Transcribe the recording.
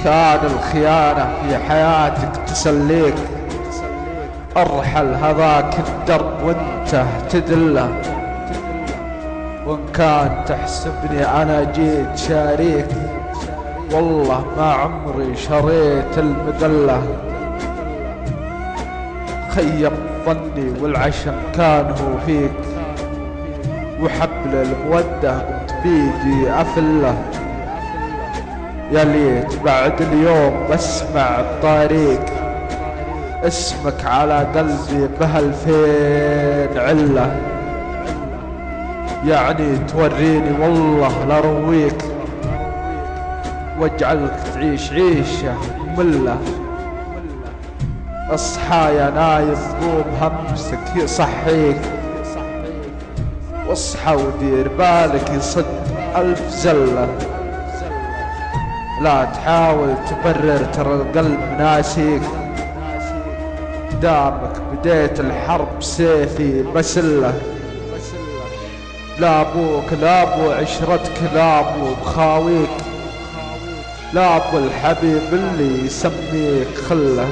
كان الخيانة في حياتك تسليك، ارحل هذاك الدرب وانت تدله. وان كان تحسبني انا جيت شاريك، والله ما عمري شريت المذلة. خيب ظني والعشم كان هو فيك، وحبل المودة قمت بيدي أفله. يا ليت بعد اليوم بسمع الطريق، اسمك على قلبي بهالفين علة. يعني توريني والله لرويك، واجعلك تعيش عيشة مملة. اصحى يا نايم قوم همسك يصحيك، واصحى ودير بالك يصد 1000 زلة. لا تحاول تبرر ترى القلب ناسيك، دامك بديت الحرب سيفي بسله. لا ابوك لا ابو عشرتك لا ابو بخاويك، لا ابو الحبيب اللي يسميك خله.